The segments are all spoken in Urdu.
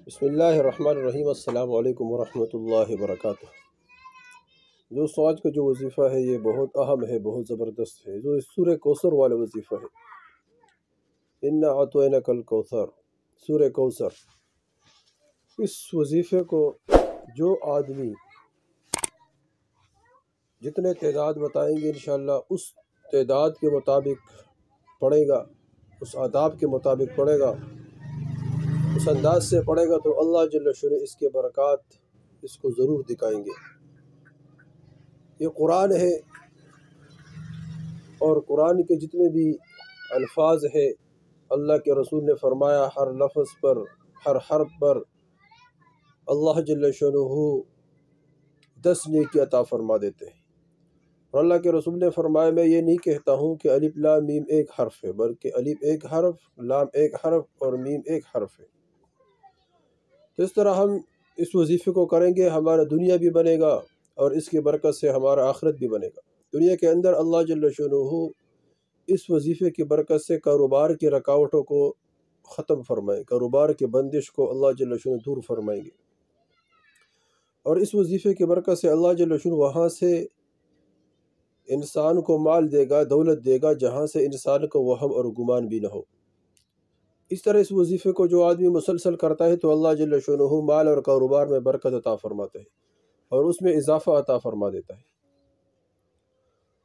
بسم اللہ الرحمن الرحیم۔ السلام علیکم ورحمۃ اللہ وبرکاتہ۔ دوستوں، آج کا جو وظیفہ ہے یہ بہت اہم ہے، بہت زبردست ہے، جو سورہ کوثر والا وظیفہ ہے۔ انا اعطیناک الکوثر، سورہ کوثر۔ اس وظیفے کو جو آدمی جتنے تعداد بتائیں گے انشاءاللہ اس تعداد کے مطابق پڑھے گا، اس آداب کے مطابق پڑھے گا، اس انداز سے پڑھے گا تو اللہ جل شانہ اس کے برکات اس کو ضرور دکھائیں گے۔ یہ قرآن ہے اور قرآن کے جتنے بھی الفاظ ہیں اللہ کے رسول نے فرمایا ہر لفظ پر، ہر حرف پر اللہ جل شانہ 10 نیکی عطا فرما دیتے ہیں۔ اور اللہ کے رسول نے فرمایا میں یہ نہیں کہتا ہوں کہ الف لام میم ایک حرف ہے، بلکہ الف ایک حرف، لام ایک حرف اور میم ایک حرف ہے۔ تو اس طرح ہم اس وظیفے کو کریں گے، ہمارا دنیا بھی بنے گا اور اس کی برکت سے ہمارا آخرت بھی بنے گا۔ دنیا کے اندر اللہ جل شانہ اس وظیفے کی برکت سے کاروبار کی رکاوٹوں کو ختم فرمائیں، کاروبار کے بندش کو اللہ جل شانہ دور فرمائیں گے، اور اس وظیفے کی برکت سے اللہ جل شانہ وہاں سے انسان کو مال دے گا، دولت دے گا، جہاں سے انسان کو وہم اور گمان بھی نہ ہو۔ اس طرح اس وظیفے کو جو آدمی مسلسل کرتا ہے تو اللہ جل شانہ مال اور کاروبار میں برکت عطا فرماتا ہے اور اس میں اضافہ عطا فرما دیتا ہے۔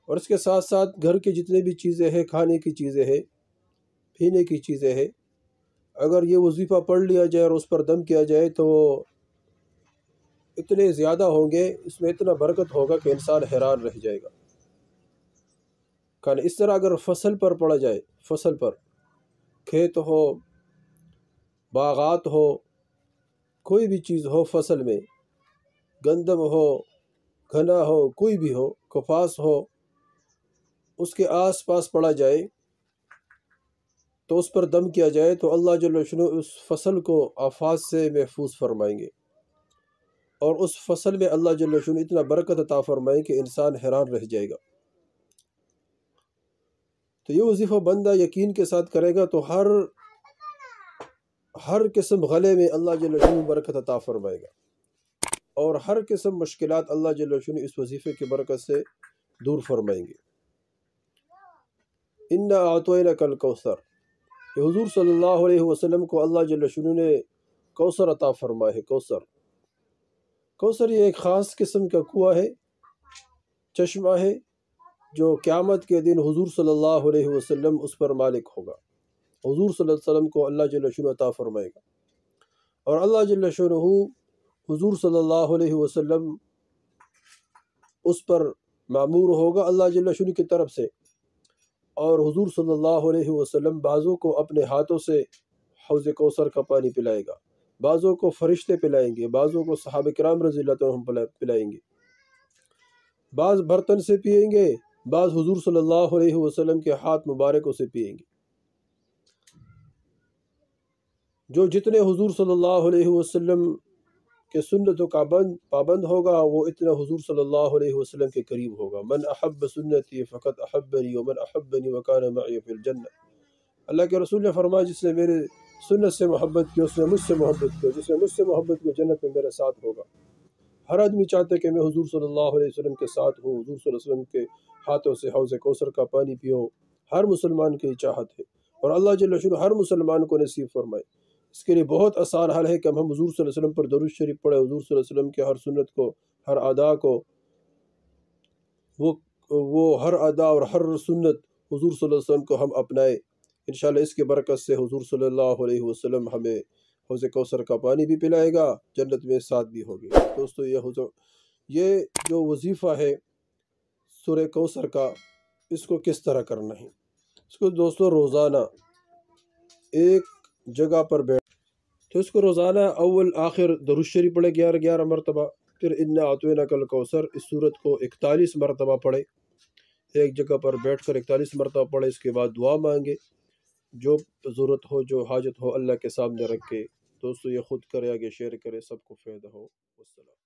اور اس کے ساتھ ساتھ گھر کی جتنے بھی چیزیں ہیں، کھانے کی چیزیں ہیں، پینے کی چیزیں ہیں، اگر یہ وظیفہ پڑھ لیا جائے اور اس پر دم کیا جائے تو اتنے زیادہ ہوں گے، اس میں اتنا برکت ہوگا کہ انسان حیران رہ جائے گا۔ اس طرح اگر فصل پر پڑا جائے، فصل پر، کھیت ہو، باغات ہو، کوئی بھی چیز ہو، فصل میں گندم ہو، گنا ہو، کوئی بھی ہو، کپاس ہو، اس کے آس پاس پڑا جائے تو اس پر دم کیا جائے تو اللہ جل شانہ اس فصل کو آفات سے محفوظ فرمائیں گے، اور اس فصل میں اللہ جل شانہ اتنا برکت عطا فرمائیں کہ انسان حیران رہ جائے گا۔ تو یہ وظیفہ بندہ یقین کے ساتھ کرے گا تو ہر قسم غلے میں اللہ جل شانہ برکت عطا فرمائے گا، اور ہر قسم مشکلات اللہ جل شانہ اس وظیفے کی برکت سے دور فرمائیں گے۔ انا اعطیناک الکوثر، یہ حضور صلی اللہ علیہ وسلم کو اللہ جل شانہ نے کوثر عطا فرمایا ہے۔ کوثر یہ ایک خاص قسم کا کنواں ہے، چشمہ ہے، جو قیامت کے دن حضور صلی اللہ علیہ وسلم اس پر مالک ہوگا، حضور صلی اللہ علیہ وسلم کو اللہ جل شانہ عطا فرمائے گا، اور اللہ جل شانہ حضور صلی اللہ علیہ وسلم اس پر معمور ہوگا اللہ جل شانہ کی طرف سے، اور حضور صلی اللہ علیہ وسلم بعضوں کو اپنے ہاتھوں سے حوض کوثر کا پانی پلائے گا، بعضوں کو فرشتے پلائیں گے، بعضوں کو صحابہ کرام رضی اللہ عنہم پلائیں گے، بعض برتن سے پئیں گے، بعض حضور صلی اللہ علیہ وسلم کے ہاتھ مبارکوں سے پئیں گے۔ جو جتنے حضور صلی اللہ علیہ وسلم کے سنتوں کا پابند ہوگا وہ اتنا حضور صلی اللہ علیہ وسلم کے قریب ہوگا۔ من احب سنتی فقط احبنی ومن احبنی وکان معی فی الجنہ۔ اللہ کے رسول نے فرمایا جس نے میرے سنت سے محبت کی اس نے مجھ سے محبت کی، جس نے مجھ سے محبت کی جنت میں میرے ساتھ ہوگا۔ ہر آدمی چاہتا ہے کہ میں حضور صلی اللہ علیہ وسلم کے ساتھ ہوں، حضور صلی اللہ علیہ وسلم کے ہاتھوں سے حوض کوثر کا پانی پیو، ہر مسلمان کی چاہت ہے، اور اللہ جل شانہ ہر مسلمان کو نصیب فرمائے۔ اس کے لیے بہت آسان حل ہے کہ ہم حضور صلی اللہ علیہ وسلم پر درود شریف پڑھیں، حضور صلی اللہ علیہ وسلم کے ہر سنت کو، ہر ادا کو، وہ ہر ادا اور ہر سنت حضور صلی اللہ علیہ وسلم کو ہم اپنائیں۔ انشاءاللہ اس کی برکت سے حضور صلی اللہ علیہ وسلم ہمیں حوض کوثر کا پانی بھی پلائے گا، جنت میں ساتھ بھی ہوگی۔ دوستو، یہ جو وظیفہ ہے سورہ کوثر کا، اس کو کس طرح کرنا ہے؟ اس کو دوستو روزانہ ایک جگہ پر تو اس کو روزانہ اول آخر درود شریف پڑھے 11 مرتبہ، پھر انا اعطیناک الکوثر اس سورت کو 41 مرتبہ پڑھے، ایک جگہ پر بیٹھ کر 41 مرتبہ پڑھے۔ اس کے بعد دعا مانگے، جو ضرورت ہو، جو حاجت ہو اللہ کے سامنے رکھ کے۔ دوستو یہ خود کرے، آگے شیئر کرے، سب کو فائدہ ہو۔ والسلام۔